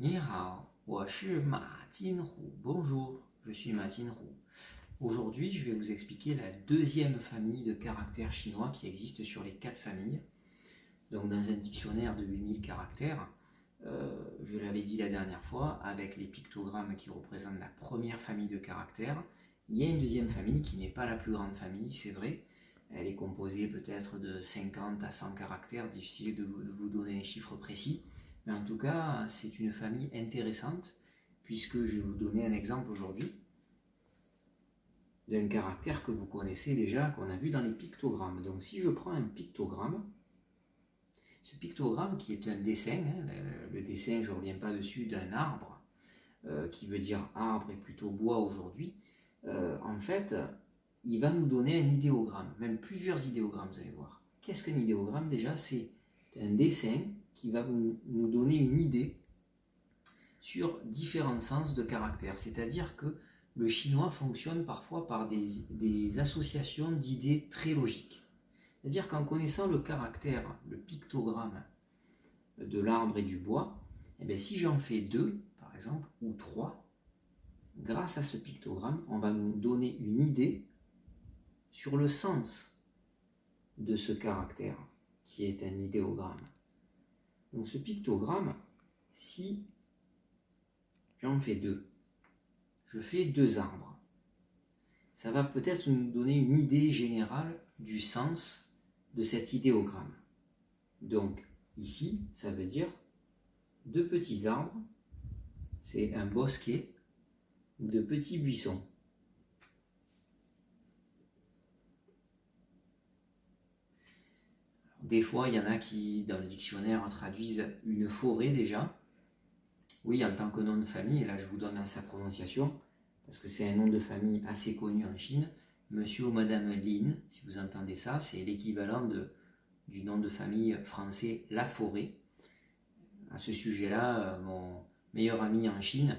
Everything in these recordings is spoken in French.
你好，我是马金虎. Bonjour, je suis Ma Jinhu. Aujourd'hui, je vais vous expliquer la deuxième famille de caractères chinois qui existe sur les 4 familles. Donc dans un dictionnaire de 8000 caractères, je l'avais dit la dernière fois, avec les pictogrammes qui représentent la première famille de caractères, il y a une deuxième famille qui n'est pas la plus grande famille, c'est vrai. Elle est composée peut-être de 50 à 100 caractères, difficile de vous donner un chiffre précis. Mais en tout cas, c'est une famille intéressante, puisque je vais vous donner un exemple aujourd'hui d'un caractère que vous connaissez déjà, qu'on a vu dans les pictogrammes. Donc si je prends un pictogramme, ce pictogramme qui est un dessin, le dessin, je ne reviens pas dessus, d'un arbre, qui veut dire arbre et plutôt bois aujourd'hui, en fait, il va nous donner un idéogramme, même plusieurs idéogrammes, vous allez voir. Qu'est-ce qu'un idéogramme déjà? C'est un dessin qui va nous donner une idée sur différents sens de caractères. C'est-à-dire que le chinois fonctionne parfois par des associations d'idées très logiques. C'est-à-dire qu'en connaissant le caractère, le pictogramme de l'arbre et du bois, eh bien, si j'en fais 2, par exemple, ou 3, grâce à ce pictogramme, on va nous donner une idée sur le sens de ce caractère, qui est un idéogramme. Donc ce pictogramme, si j'en fais 2, je fais 2 arbres. Ça va peut-être nous donner une idée générale du sens de cet idéogramme. Donc ici, ça veut dire 2 petits arbres, c'est un bosquet de petits buissons. Des fois, il y en a qui, dans le dictionnaire, traduisent une forêt déjà. Oui, en tant que nom de famille, et là je vous donne sa prononciation, parce que c'est un nom de famille assez connu en Chine. Monsieur ou Madame Lin, si vous entendez ça, c'est l'équivalent du nom de famille français La Forêt. À ce sujet-là, mon meilleur ami en Chine,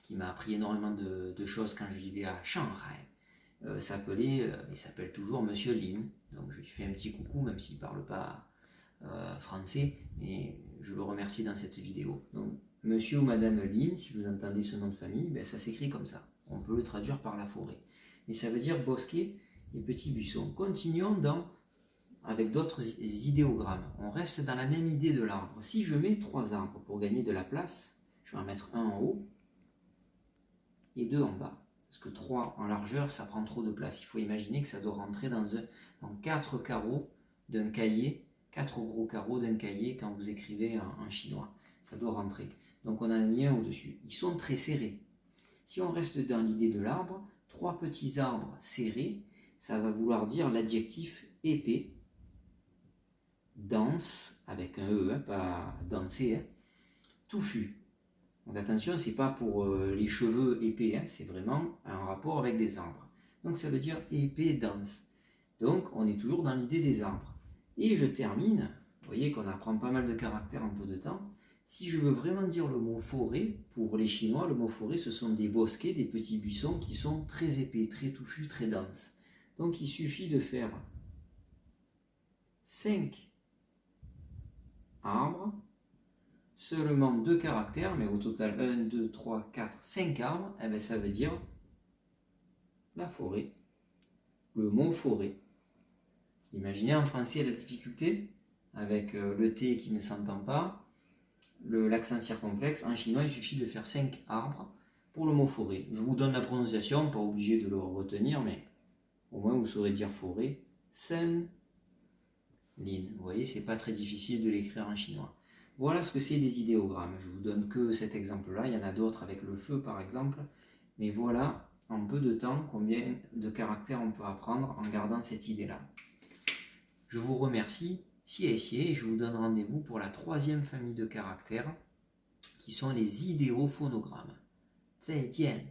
qui m'a appris énormément de choses quand je vivais à Shanghai, il s'appelle toujours Monsieur Lin. Donc je lui fais un petit coucou, même s'il ne parle pas français, mais je le remercie dans cette vidéo. Donc Monsieur ou Madame Lin, si vous entendez ce nom de famille, ben, ça s'écrit comme ça. On peut le traduire par la forêt. Mais ça veut dire bosquet et petits buissons. Continuons avec d'autres idéogrammes. On reste dans la même idée de l'arbre. Si je mets 3 arbres pour gagner de la place, je vais en mettre un en haut et 2 en bas. Parce que 3 en largeur, ça prend trop de place. Il faut imaginer que ça doit rentrer dans 4 carreaux d'un cahier, 4 gros carreaux d'un cahier quand vous écrivez en chinois. Ça doit rentrer. Donc on a mis un au-dessus. Ils sont très serrés. Si on reste dans l'idée de l'arbre, 3 petits arbres serrés, ça va vouloir dire l'adjectif épais, dense, avec un E, pas danser, touffu. Donc attention, c'est pas pour les cheveux épais, c'est vraiment un rapport avec des arbres. Donc ça veut dire épais, dense. Donc on est toujours dans l'idée des arbres. Et je termine, vous voyez qu'on apprend pas mal de caractères en peu de temps. Si je veux vraiment dire le mot forêt, pour les Chinois, le mot forêt, ce sont des bosquets, des petits buissons qui sont très épais, très touffus, très denses. Donc il suffit de faire 5 arbres, seulement 2 caractères, mais au total 1, 2, 3, 4, 5 arbres, et bien ça veut dire la forêt, le mot forêt. Imaginez en français la difficulté, avec le T qui ne s'entend pas, l'accent circonflexe. En chinois, il suffit de faire 5 arbres pour le mot forêt. Je vous donne la prononciation, pas obligé de le retenir, mais au moins vous saurez dire forêt. Sen Lin. Vous voyez, c'est pas très difficile de l'écrire en chinois. Voilà ce que c'est des idéogrammes. Je vous donne que cet exemple-là. Il y en a d'autres avec le feu, par exemple. Mais voilà, en peu de temps, combien de caractères on peut apprendre en gardant cette idée-là. Je vous remercie, et je vous donne rendez-vous pour la 3e famille de caractères, qui sont les idéophonogrammes. 再见